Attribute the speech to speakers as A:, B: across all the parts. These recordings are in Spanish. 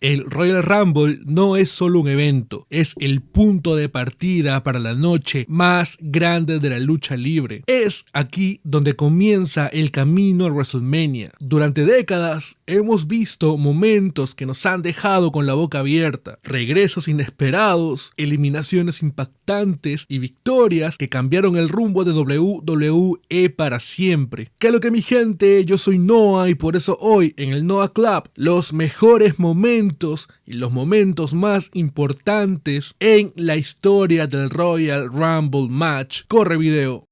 A: El Royal Rumble no es solo un evento, es el punto de partida para la noche más grande de la lucha libre. Es aquí donde comienza el camino a WrestleMania. Durante décadas hemos visto momentos que nos han dejado con la boca abierta, regresos inesperados, eliminaciones impactantes y victorias que cambiaron el rumbo de WWE para siempre. ¿Qué es lo que mi gente? Yo soy Noah y por eso hoy en el Noah Club, los mejores momentos y los momentos más importantes en la historia del Royal Rumble Match. Corre video.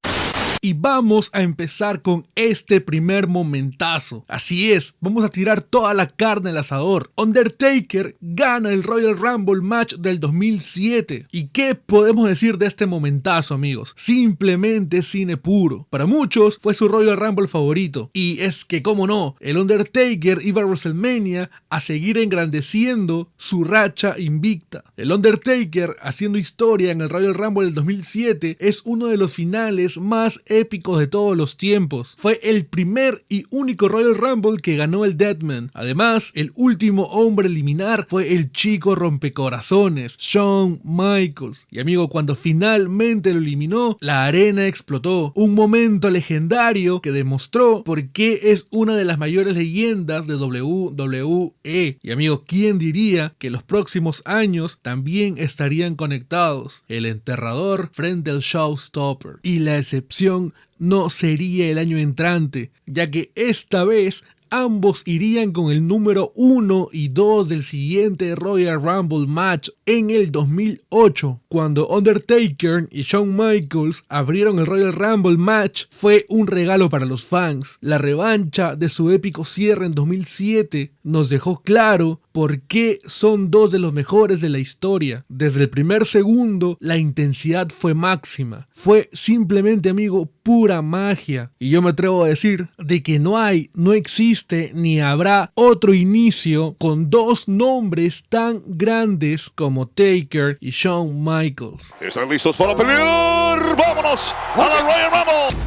A: Y vamos a empezar con este primer momentazo. Así es, vamos a tirar toda la carne al asador. Undertaker gana el Royal Rumble Match del 2007. ¿Y qué podemos decir de este momentazo, amigos? Simplemente cine puro. Para muchos fue su Royal Rumble favorito. Y es que, cómo no, el Undertaker iba a WrestleMania a seguir engrandeciendo su racha invicta. El Undertaker, haciendo historia en el Royal Rumble del 2007, es uno de los finales más épicos de todos los tiempos. Fue el primer y único Royal Rumble que ganó el Deadman. Además, el último hombre a eliminar fue el chico rompecorazones, Shawn Michaels. Y amigo, cuando finalmente lo eliminó, la arena explotó. Un momento legendario que demostró por qué es una de las mayores leyendas de WWE. Y amigo, ¿quién diría que los próximos años también estarían conectados? El enterrador frente al showstopper. Y la excepción no sería el año entrante, ya que esta vez ambos irían con el número 1 y 2 del siguiente Royal Rumble Match en el 2008. Cuando Undertaker y Shawn Michaels abrieron el Royal Rumble Match, fue un regalo para los fans. La revancha de su épico cierre en 2007 nos dejó claro por qué son dos de los mejores de la historia. Desde el primer segundo, la intensidad fue máxima. Fue simplemente, amigo, pura magia. Y yo me atrevo a decir de que no existe ni habrá otro inicio con dos nombres tan grandes como Taker y Shawn Michaels.
B: ¿Están listos para pelear? ¡Vámonos a la Royal Rumble!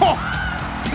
B: ¡Oh!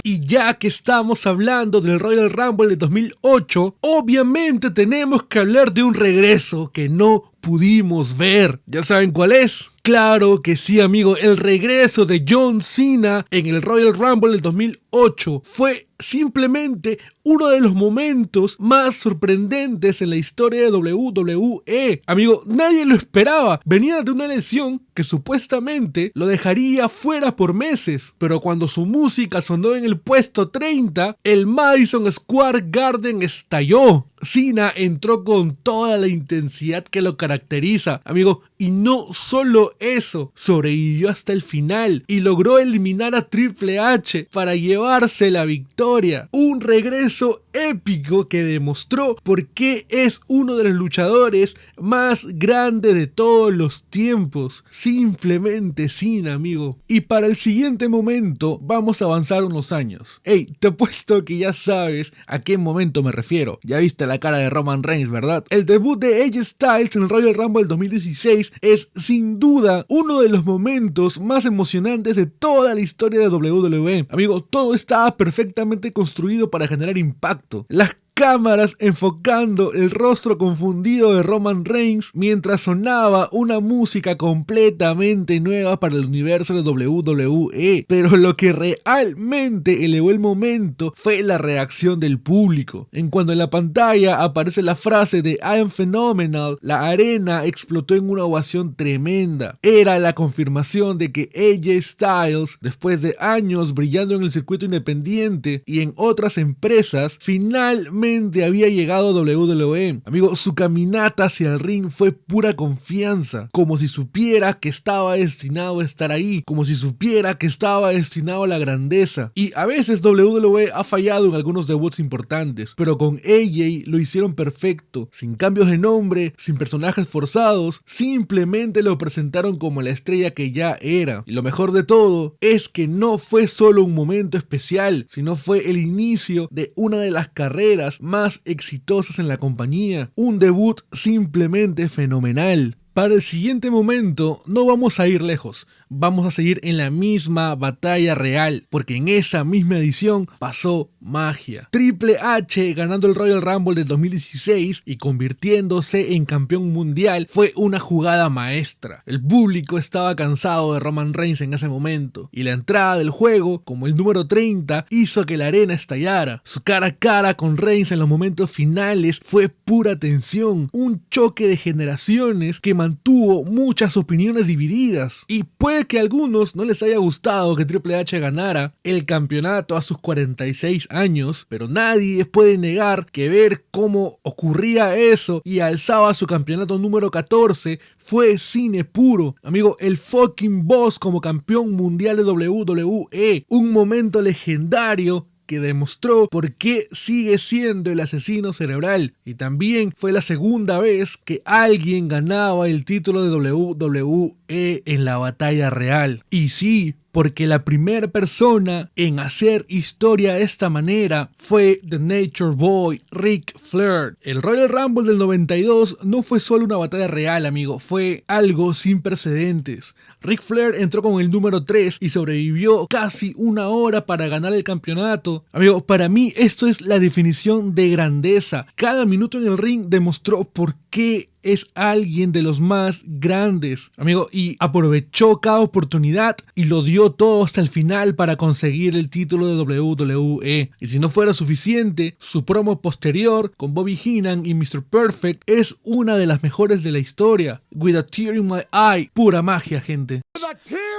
A: Y ya que estamos hablando del Royal Rumble de 2008, obviamente tenemos que hablar de un regreso que no pudimos ver. ¿Ya saben cuál es? Claro que sí, amigo, el regreso de John Cena en el Royal Rumble del 2008 fue simplemente uno de los momentos más sorprendentes en la historia de WWE. Amigo, nadie lo esperaba. Venía de una lesión que supuestamente lo dejaría fuera por meses, pero cuando su música sonó en el puesto 30, el Madison Square Garden estalló. Cena entró con toda la intensidad que lo caracteriza, amigo, y no solo eso, sobrevivió hasta el final y logró eliminar a Triple H para llevarse la victoria. Un regreso épico que demostró por qué es uno de los luchadores más grandes de todos los tiempos. Simplemente Cena, amigo. Y para el siguiente momento vamos a avanzar unos años. Hey, te apuesto que ya sabes a qué momento me refiero. Ya viste la cara de Roman Reigns, ¿verdad? El debut de AJ Styles en el Royal Rumble del 2016 es sin duda uno de los momentos más emocionantes de toda la historia de WWE. Amigo, todo estaba perfectamente construido para generar impacto. Las cámaras enfocando el rostro confundido de Roman Reigns mientras sonaba una música completamente nueva para el universo de WWE. Pero lo que realmente elevó el momento fue la reacción del público. En cuanto en la pantalla aparece la frase de I am phenomenal, la arena explotó en una ovación tremenda. Era la confirmación de que AJ Styles, después de años brillando en el circuito independiente y en otras empresas, finalmente había llegado a WWE. Amigo, su caminata hacia el ring fue pura confianza, como si supiera que estaba destinado a estar ahí, como si supiera que estaba destinado a la grandeza. Y a veces WWE ha fallado en algunos debuts importantes, pero con AJ lo hicieron perfecto, sin cambios de nombre, sin personajes forzados, simplemente lo presentaron como la estrella que ya era. Y lo mejor de todo es que no fue solo un momento especial, sino fue el inicio de una de las carreras más exitosas en la compañía. Un debut simplemente fenomenal. para el siguiente momento no vamos a ir lejos, vamos a seguir en la misma batalla real, porque en esa misma edición pasó magia. Triple H ganando el Royal Rumble del 2016 y convirtiéndose en campeón mundial fue una jugada maestra. El público estaba cansado de Roman Reigns en ese momento y la entrada del juego, como el número 30, hizo que la arena estallara. Su cara a cara con Reigns en los momentos finales fue pura tensión, un choque de generaciones que mantuvo muchas opiniones divididas. Y puede que a algunos no les haya gustado que Triple H ganara el campeonato a sus 46 años, pero nadie puede negar que ver cómo ocurría eso y alzaba su campeonato número 14 fue cine puro. Amigo, el fucking Boss como campeón mundial de WWE, un momento legendario que demostró por qué sigue siendo el asesino cerebral, y también fue la segunda vez que alguien ganaba el título de WWE en la batalla real. Y sí, porque la primera persona en hacer historia de esta manera fue The Nature Boy, Ric Flair. El Royal Rumble del 92 no fue solo una batalla real, amigo, fue algo sin precedentes. Ric Flair entró con el número 3 y sobrevivió casi una hora para ganar el campeonato. Amigo, para mí esto es la definición de grandeza. Cada minuto en el ring demostró por qué es alguien de los más grandes, amigo, y aprovechó cada oportunidad y lo dio todo hasta el final para conseguir el título de WWE. Y si no fuera suficiente, su promo posterior con Bobby Heenan y Mr. Perfect es una de las mejores de la historia. With a tear in my eye, pura magia, gente.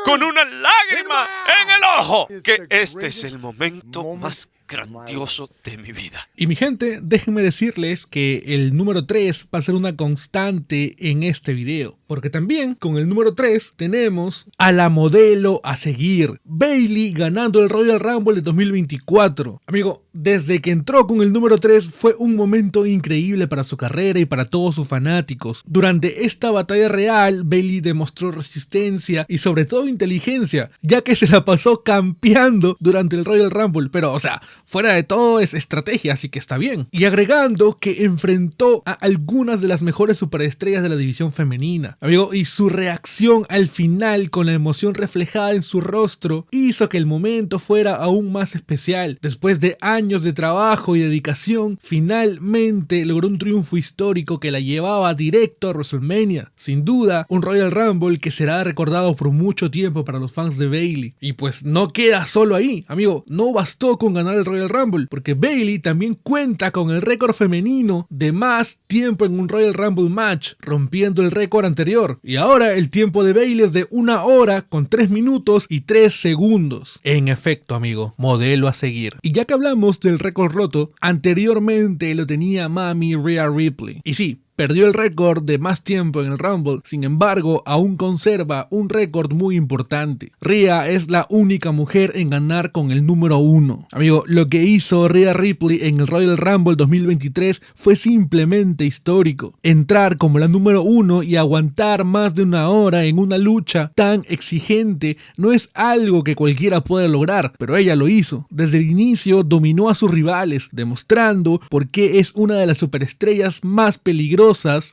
C: Con una lágrima en el ojo, que este es el momento más grandioso de mi vida.
A: Y mi gente, déjenme decirles que el número 3 va a ser una constante en este video, porque también con el número 3 tenemos a la modelo a seguir, Bayley ganando el Royal Rumble de 2024. Amigo, desde que entró con el número 3 fue un momento increíble para su carrera y para todos sus fanáticos. Durante esta batalla real, Bayley demostró resistencia y sobre todo inteligencia, ya que se la pasó campeando durante el Royal Rumble, pero o sea, fuera de todo es estrategia, así que está bien. Y agregando que enfrentó a algunas de las mejores superestrellas de la división femenina, amigo, y su reacción al final con la emoción reflejada en su rostro hizo que el momento fuera aún más especial. Después de años de trabajo y dedicación, finalmente logró un triunfo histórico que la llevaba directo a WrestleMania. Sin duda, un Royal Rumble que será recordado por mucho tiempo para los fans de Bayley. Y pues no queda solo ahí, amigo, no bastó con ganar el Royal Rumble, porque Bayley también cuenta con el récord femenino de más tiempo en un Royal Rumble match, rompiendo el récord anterior. Y ahora el tiempo de Bayley es de 1 hora con 3 minutos y 3 segundos. En efecto, amigo, modelo a seguir. Y ya que hablamos del récord roto, anteriormente lo tenía mami Rhea Ripley. Y sí, perdió el récord de más tiempo en el Rumble, sin embargo, aún conserva un récord muy importante. Rhea es la única mujer en ganar con el número 1. Amigo, lo que hizo Rhea Ripley en el Royal Rumble 2023 fue simplemente histórico. Entrar como la número 1 y aguantar más de 1 hora en una lucha tan exigente no es algo que cualquiera puede lograr, pero ella lo hizo. Desde el inicio dominó a sus rivales, demostrando por qué es una de las superestrellas más peligrosas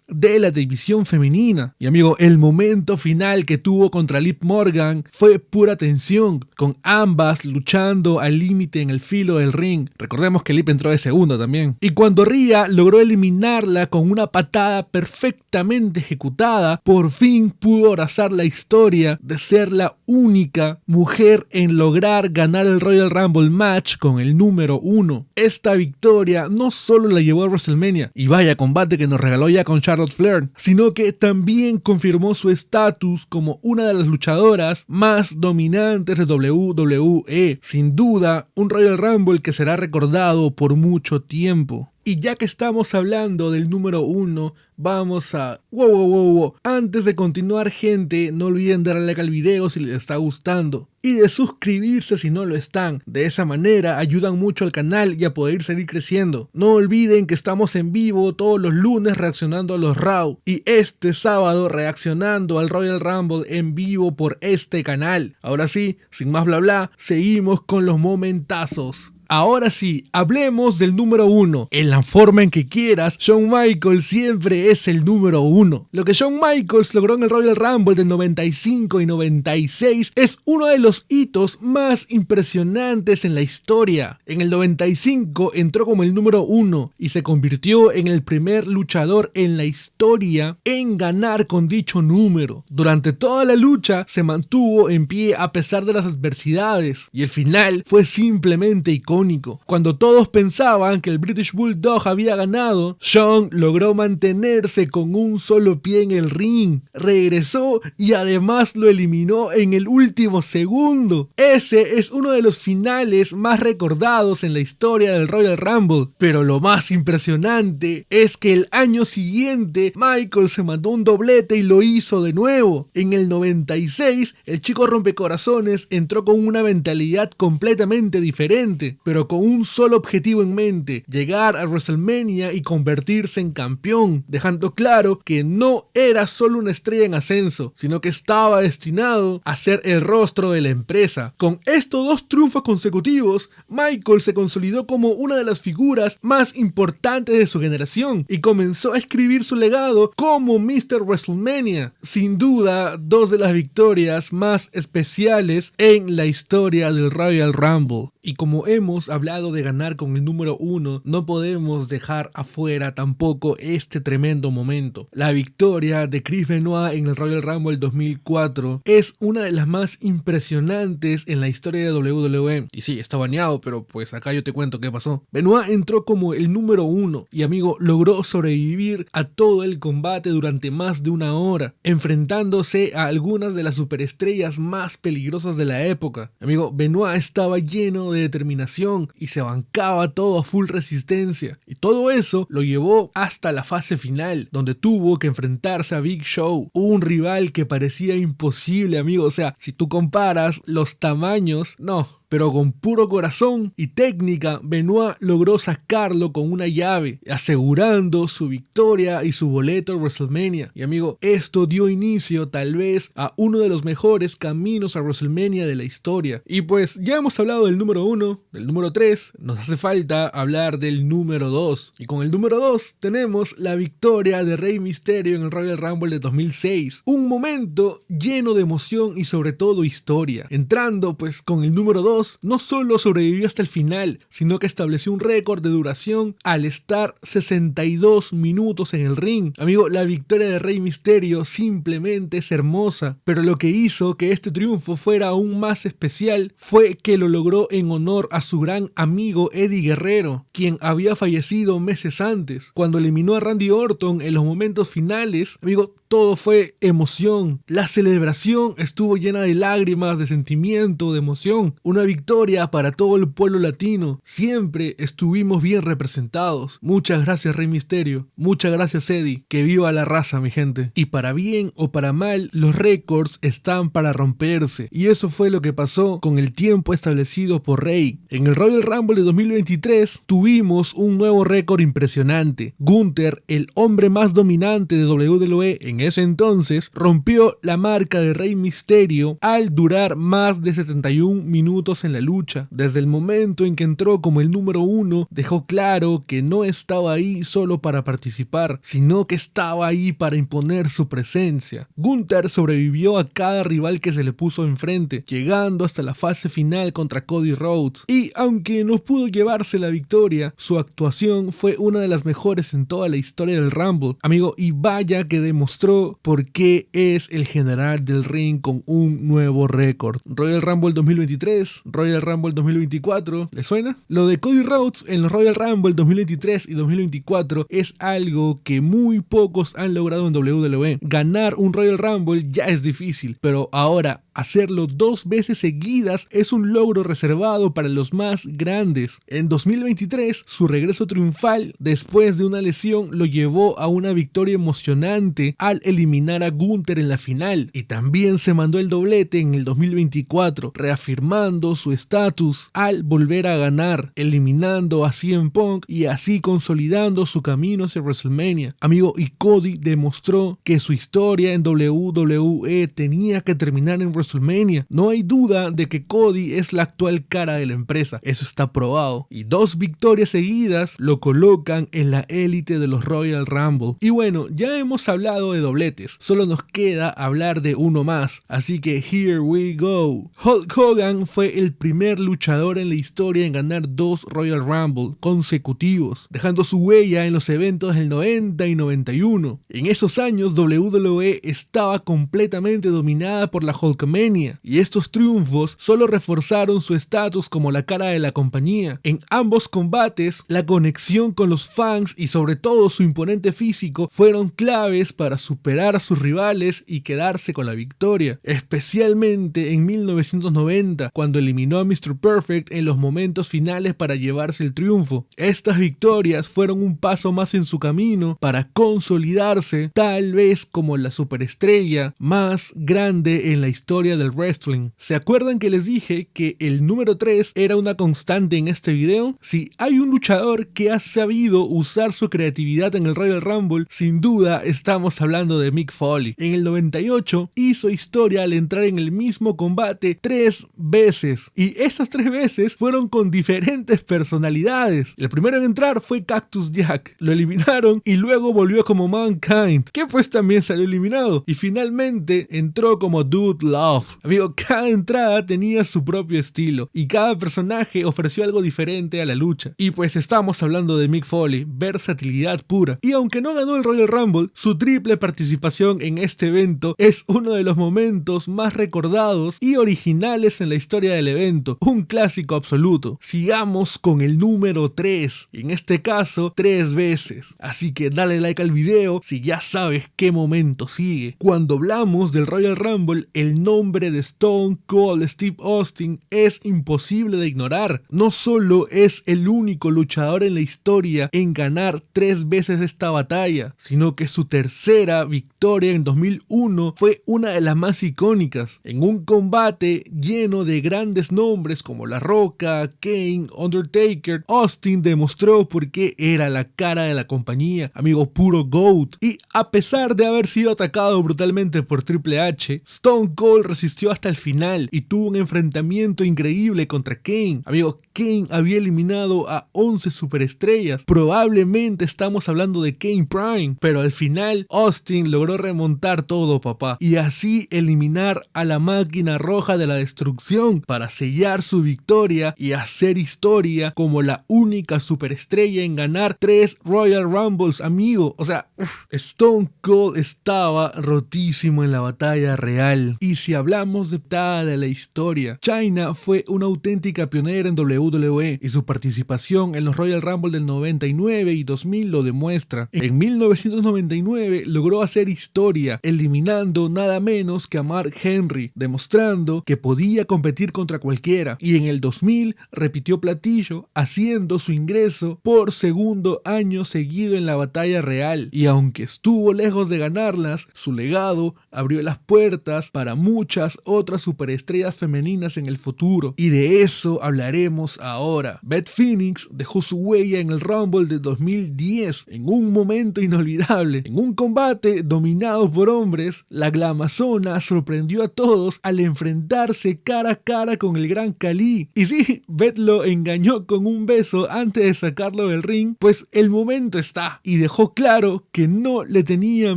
A: de la división femenina. Y amigo, el momento final que tuvo contra Liv Morgan fue pura tensión, con ambas luchando al límite en el filo del ring. Recordemos que Liv entró de segunda también. Y cuando Rhea logró eliminarla con una patada perfectamente ejecutada, por fin pudo abrazar la historia de ser la única mujer en lograr ganar el Royal Rumble match con el número 1. Esta victoria no solo la llevó a WrestleMania, y vaya combate que nos regaló ya con Charlotte Flair, sino que también confirmó su estatus como una de las luchadoras más dominantes de WWE. Sin duda, un Royal Rumble que será recordado por mucho tiempo. Y ya que estamos hablando del número 1, vamos a... Wow. Antes de continuar, gente, no olviden darle like al video si les está gustando. Y de suscribirse si no lo están. De esa manera ayudan mucho al canal y a poder seguir creciendo. No olviden que estamos en vivo todos los lunes reaccionando a los Raw. Y este sábado reaccionando al Royal Rumble en vivo por este canal. Ahora sí, sin más bla bla, seguimos con los momentazos. Ahora sí, hablemos del número 1. En la forma en que quieras, Shawn Michaels siempre es el número 1. Lo que Shawn Michaels logró en el Royal Rumble del 95 y 96 es uno de los hitos más impresionantes en la historia. En el 95 entró como el número 1 y se convirtió en el primer luchador en la historia en ganar con dicho número. Durante toda la lucha se mantuvo en pie a pesar de las adversidades y el final fue simplemente icónico. Cuando todos pensaban que el British Bulldog había ganado, Shawn logró mantenerse con un solo pie en el ring, regresó y además lo eliminó en el último segundo. Ese es uno de los finales más recordados en la historia del Royal Rumble, pero lo más impresionante es que el año siguiente Michael se mandó un doblete y lo hizo de nuevo. En el 96 el chico rompecorazones entró con una mentalidad completamente diferente, pero con un solo objetivo en mente: llegar a WrestleMania y convertirse en campeón, dejando claro que no era solo una estrella en ascenso, sino que estaba destinado a ser el rostro de la empresa. Con estos 2 triunfos consecutivos, Michael se consolidó como una de las figuras más importantes de su generación y comenzó a escribir su legado como Mr. WrestleMania. Sin duda, 2 de las victorias más especiales en la historia del Royal Rumble. Y como hemos hablado de ganar con el número 1, no podemos dejar afuera tampoco este tremendo momento. La victoria de Chris Benoit en el Royal Rumble 2004 es una de las más impresionantes en la historia de WWE. Y sí, está baneado, pero pues acá yo te cuento qué pasó. Benoit entró como el número 1 y, amigo, logró sobrevivir a todo el combate durante más de 1 hora, enfrentándose a algunas de las superestrellas más peligrosas de la época. Amigo, Benoit estaba lleno de determinación y se bancaba todo a full resistencia, y todo eso lo llevó hasta la fase final, donde tuvo que enfrentarse a Big Show, un rival que parecía imposible, amigo. O sea, si tú comparas los tamaños, no. Pero con puro corazón y técnica, Benoit logró sacarlo con una llave, asegurando su victoria y su boleto a WrestleMania. Y, amigo, esto dio inicio tal vez a uno de los mejores caminos a WrestleMania de la historia. Y pues ya hemos hablado del número 1, del número 3, nos hace falta hablar del número 2. Y con el número 2 tenemos la victoria de Rey Mysterio en el Royal Rumble de 2006. Un momento lleno de emoción y sobre todo historia. Entrando pues con el número 2, no solo sobrevivió hasta el final, sino que estableció un récord de duración al estar 62 minutos en el ring. Amigo, la victoria de Rey Mysterio simplemente es hermosa, pero lo que hizo que este triunfo fuera aún más especial fue que lo logró en honor a su gran amigo Eddie Guerrero, quien había fallecido meses antes. Cuando eliminó a Randy Orton en los momentos finales, amigo, todo fue emoción. La celebración estuvo llena de lágrimas, de sentimiento, de emoción. Una victoria para todo el pueblo latino. Siempre estuvimos bien representados. Muchas gracias, Rey Mysterio. Muchas gracias, Eddie. Que viva la raza, mi gente. Y para bien o para mal, los récords están para romperse. Y eso fue lo que pasó con el tiempo establecido por Rey. En el Royal Rumble de 2023 tuvimos un nuevo récord impresionante. Gunther, el hombre más dominante de WWE en ese entonces, rompió la marca de Rey Mysterio al durar más de 71 minutos en la lucha. Desde el momento en que entró como el número 1, dejó claro que no estaba ahí solo para participar, sino que estaba ahí para imponer su presencia. Gunther sobrevivió a cada rival que se le puso enfrente, llegando hasta la fase final contra Cody Rhodes. Y aunque no pudo llevarse la victoria, su actuación fue una de las mejores en toda la historia del Rumble. Amigo, y vaya que demostró por qué es el general del ring con un nuevo récord. Royal Rumble 2023, Royal Rumble 2024, ¿le suena? Lo de Cody Rhodes en los Royal Rumble 2023 y 2024 es algo que muy pocos han logrado en WWE. Ganar un Royal Rumble ya es difícil, pero ahora hacerlo 2 veces seguidas es un logro reservado para los más grandes. En 2023, su regreso triunfal después de una lesión lo llevó a una victoria emocionante al al eliminar a Gunther en la final, y también se mandó el doblete en el 2024, reafirmando su estatus al volver a ganar, eliminando a CM Punk y así consolidando su camino hacia WrestleMania. Amigo, y Cody demostró que su historia en WWE tenía que terminar en WrestleMania. No hay duda de que Cody es la actual cara de la empresa, eso está probado, y 2 victorias seguidas lo colocan en la élite de los Royal Rumble. Y bueno, ya hemos hablado de dobletes, solo nos queda hablar de uno más, así que here we go. Hulk Hogan fue el primer luchador en la historia en ganar 2 Royal Rumble consecutivos, dejando su huella en los eventos del 90 y 91. En esos años WWE estaba completamente dominada por la Hulkamania, y estos triunfos solo reforzaron su estatus como la cara de la compañía. En ambos combates, la conexión con los fans y sobre todo su imponente físico fueron claves para superar a sus rivales y quedarse con la victoria, especialmente en 1990, cuando eliminó a Mr. Perfect en los momentos finales para llevarse el triunfo. Estas victorias fueron un paso más en su camino para consolidarse tal vez como la superestrella más grande en la historia del wrestling. ¿Se acuerdan que les dije que el número 3 era una constante en este video? Si hay un luchador que ha sabido usar su creatividad en el Royal Rumble, sin duda estamos hablando de Mick Foley. En el 98 hizo historia al entrar en el mismo combate 3 veces, y esas 3 veces fueron con diferentes personalidades. El primero en entrar fue Cactus Jack, lo eliminaron y luego volvió como Mankind, que pues también salió eliminado, y finalmente entró como Dude Love. Amigo, cada entrada tenía su propio estilo y cada personaje ofreció algo diferente a la lucha, y pues estamos hablando de Mick Foley, versatilidad pura. Y aunque no ganó el Royal Rumble, su triple participación en este evento es uno de los momentos más recordados y originales en la historia del evento, un clásico absoluto. Sigamos con el número 3, en este caso 3 veces, así que dale like al video si ya sabes qué momento sigue. Cuando hablamos del Royal Rumble, el nombre de Stone Cold Steve Austin es imposible de ignorar. No solo es el único luchador en la historia en ganar 3 veces esta batalla, sino que su tercera victoria en 2001 fue una de las más icónicas. En un combate lleno de grandes nombres como La Roca, Kane, Undertaker, Austin demostró por qué era la cara de la compañía, amigo, puro GOAT. Y a pesar de haber sido atacado brutalmente por Triple H, Stone Cold resistió hasta el final y tuvo un enfrentamiento increíble contra Kane. Amigo, Kane había eliminado a 11 superestrellas, probablemente estamos hablando de Kane Prime, pero al final Austin logró remontar todo, papá, y así eliminar a la máquina roja de la destrucción para sellar su victoria y hacer historia como la única superestrella en ganar 3 Royal Rumbles, amigo. O sea, Stone Cold estaba rotísimo en la batalla real. Y si hablamos de la historia, Chyna fue una auténtica pionera en WWE y su participación en los Royal Rumble del 99 y 2000 lo demuestra. En 1999 logró hacer historia, eliminando nada menos que a Mark Henry, demostrando que podía competir contra cualquiera, y en el 2000 repitió platillo, haciendo su ingreso por segundo año seguido en la batalla real, y aunque estuvo lejos de ganarlas, su legado abrió las puertas para muchas otras superestrellas femeninas en el futuro, y de eso hablaremos ahora. Beth Phoenix dejó su huella en el Rumble de 2010 en un momento inolvidable. En un combate dominado por hombres, la Glamazona sorprendió a todos al enfrentarse cara a cara con el Gran Khali. Y sí, Beth lo engañó con un beso antes de sacarlo del ring, pues el momento está, y dejó claro que no le tenía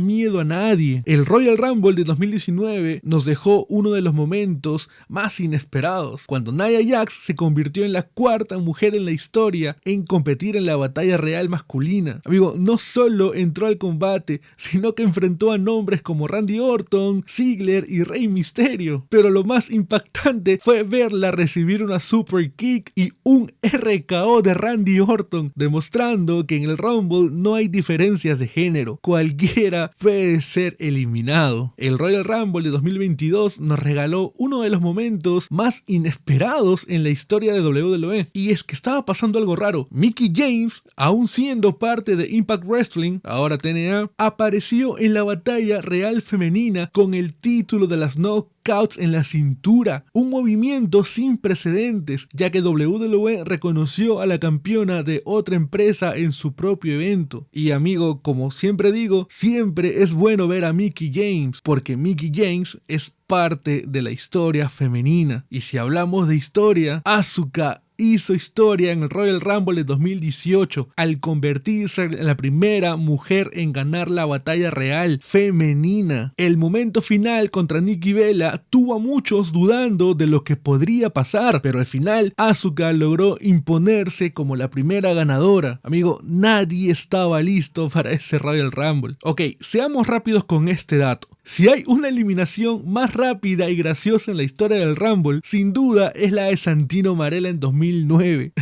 A: miedo a nadie. El Royal Rumble de 2019 nos dejó uno de los momentos más inesperados, cuando Nia Jax se convirtió en la 4ª mujer en la historia en competir en la batalla real masculina. Amigo, no solo entró al combate, sino que enfrentó a nombres como Randy Orton, Ziggler y Rey Mysterio. Pero lo más impactante fue verla recibir una super kick y un RKO de Randy Orton, demostrando que en el Rumble no hay diferencias de género, cualquiera puede ser eliminado. El Royal Rumble de 2022 nos regaló uno de los momentos más inesperados en la historia de WWE, y es que estaba pasando algo raro. Mickie James, aún siendo parte de Impact Wrestling, ahora TNA, apareció venció en la batalla real femenina con el título de las Knockouts en la cintura, un movimiento sin precedentes, ya que WWE reconoció a la campeona de otra empresa en su propio evento. Y amigo, como siempre digo, siempre es bueno ver a Mickie James, porque Mickie James es parte de la historia femenina. Y si hablamos de historia, Asuka hizo historia en el Royal Rumble de 2018 al convertirse en la primera mujer en ganar la batalla real femenina. El momento final contra Nikki Bella tuvo a muchos dudando de lo que podría pasar, pero al final Asuka logró imponerse como la primera ganadora. Amigo, nadie estaba listo para ese Royal Rumble. Ok, seamos rápidos con este dato. Si hay una eliminación más rápida y graciosa en la historia del Rumble, sin duda es la de Santino Marella en 2009.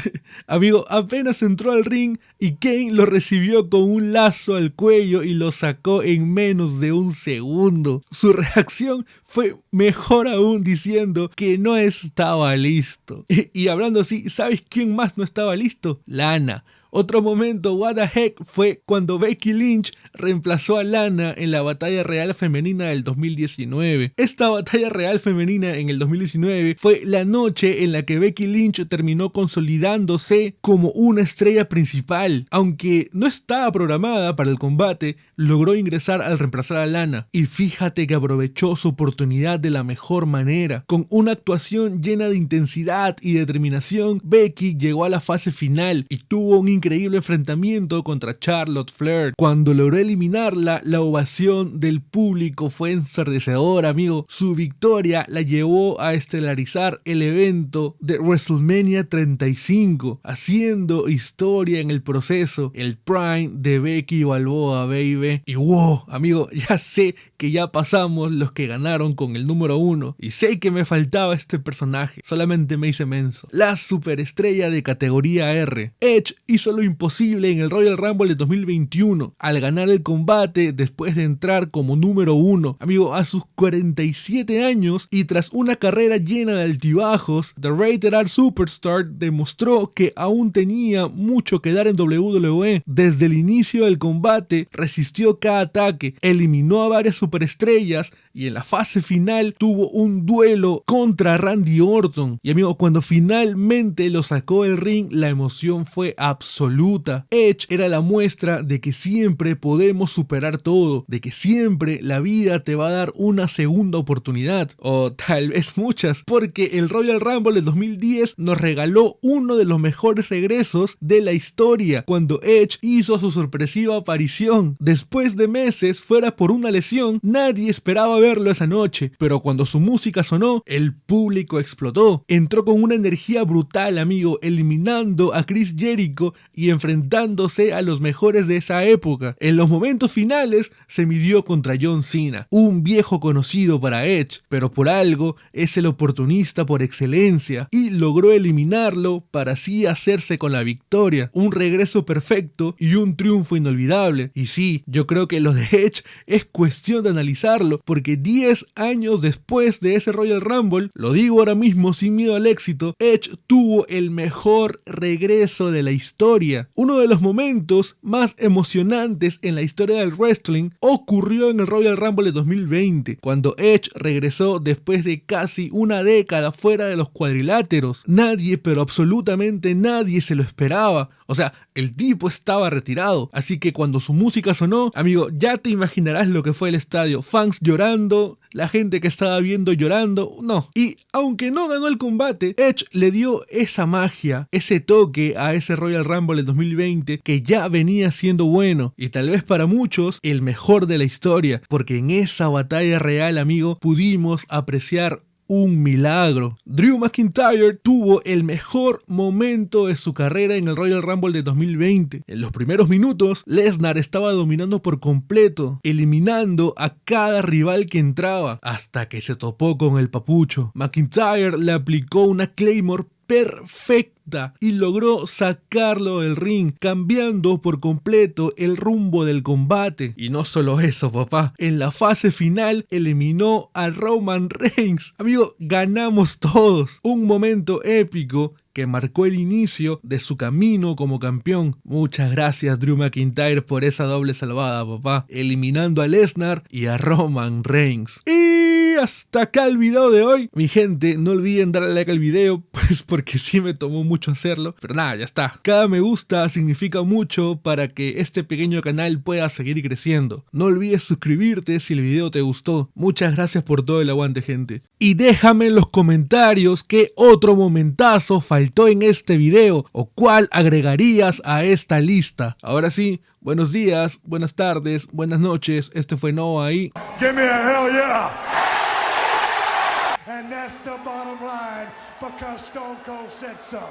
A: Amigo, apenas entró al ring y Kane lo recibió con un lazo al cuello y lo sacó en menos de un segundo. Su reacción fue mejor aún, diciendo que no estaba listo. Y hablando así, ¿sabes quién más no estaba listo? Lana. Otro momento what the heck fue cuando Becky Lynch reemplazó a Lana en la batalla real femenina del 2019. Esta batalla real femenina en el 2019 fue la noche en la que Becky Lynch terminó consolidándose como una estrella principal. Aunque no estaba programada para el combate, logró ingresar al reemplazar a Lana. Y fíjate que aprovechó su oportunidad de la mejor manera. Con una actuación llena de intensidad y determinación, Becky llegó a la fase final y tuvo un increíble enfrentamiento contra Charlotte Flair. Cuando logró eliminarla, la ovación del público fue ensordecedora, amigo. Su victoria la llevó a estelarizar el evento de WrestleMania 35, haciendo historia en el proceso, el Prime de Becky Balboa, baby. Y wow, amigo, ya sé que ya pasamos los que ganaron con el número 1 y sé que me faltaba este personaje, solamente me hice menso. La superestrella de categoría R. Edge hizo lo imposible en el Royal Rumble de 2021 al ganar el combate después de entrar como número 1. Amigo, a sus 47 años y tras una carrera llena de altibajos, The Rated R Superstar demostró que aún tenía mucho que dar en WWE. Desde el inicio del combate resistió cada ataque, eliminó a varias superestrellas y en la fase final tuvo un duelo contra Randy Orton. Y amigo, cuando finalmente lo sacó del ring, la emoción fue absoluta. Edge era la muestra de que siempre podemos superar todo, de que siempre la vida te va a dar una segunda oportunidad, o tal vez muchas, porque el Royal Rumble de 2010 nos regaló uno de los mejores regresos de la historia, cuando Edge hizo su sorpresiva aparición. Después de meses fuera por una lesión, nadie esperaba verlo esa noche, pero cuando su música sonó, el público explotó. Entró con una energía brutal, amigo, eliminando a Chris Jericho y enfrentándose a los mejores de esa época. En los momentos finales se midió contra John Cena, un viejo conocido para Edge, pero por algo es el oportunista por excelencia y logró eliminarlo para así hacerse con la victoria. Un regreso perfecto y un triunfo inolvidable. Y sí, yo creo que lo de Edge es cuestión de analizarlo, porque 10 años después de ese Royal Rumble, lo digo ahora mismo sin miedo al éxito, Edge tuvo el mejor regreso de la historia. Uno de los momentos más emocionantes en la historia del wrestling ocurrió en el Royal Rumble de 2020, cuando Edge regresó después de casi una década fuera de los cuadriláteros. Nadie, pero absolutamente nadie se lo esperaba. O sea, el tipo estaba retirado, así que cuando su música sonó, amigo, ya te imaginarás lo que fue el estadio. Fans llorando, la gente que estaba viendo llorando, no. Y aunque no ganó el combate, Edge le dio esa magia, ese toque a ese Royal Rumble de 2020 que ya venía siendo bueno y tal vez para muchos el mejor de la historia, porque en esa batalla real, amigo, pudimos apreciar un milagro. Drew McIntyre tuvo el mejor momento de su carrera en el Royal Rumble de 2020. En los primeros minutos, Lesnar estaba dominando por completo, eliminando a cada rival que entraba, hasta que se topó con el papucho. McIntyre le aplicó una Claymore perfecta Batista y logró sacarlo del ring, cambiando por completo el rumbo del combate. Y no solo eso, papá, en la fase final eliminó a Roman Reigns. Amigo, ganamos todos. Un momento épico que marcó el inicio de su camino como campeón. Muchas gracias, Drew McIntyre, por esa doble salvada, papá, eliminando a Lesnar y a Roman Reigns. Y hasta acá el video de hoy. Mi gente, no olviden darle like al video, pues porque sí me tomó mucho hacerlo. Pero nada, ya está. Cada me gusta significa mucho para que este pequeño canal pueda seguir creciendo. No olvides suscribirte si el video te gustó. Muchas gracias por todo el aguante, gente. Y déjame en los comentarios qué otro momentazo faltó en este video o cuál agregarías a esta lista. Ahora sí, buenos días, buenas tardes, buenas noches. Este fue Noah y...
B: Give me a hell yeah!
D: And that's the bottom line, because Stone Cold said so.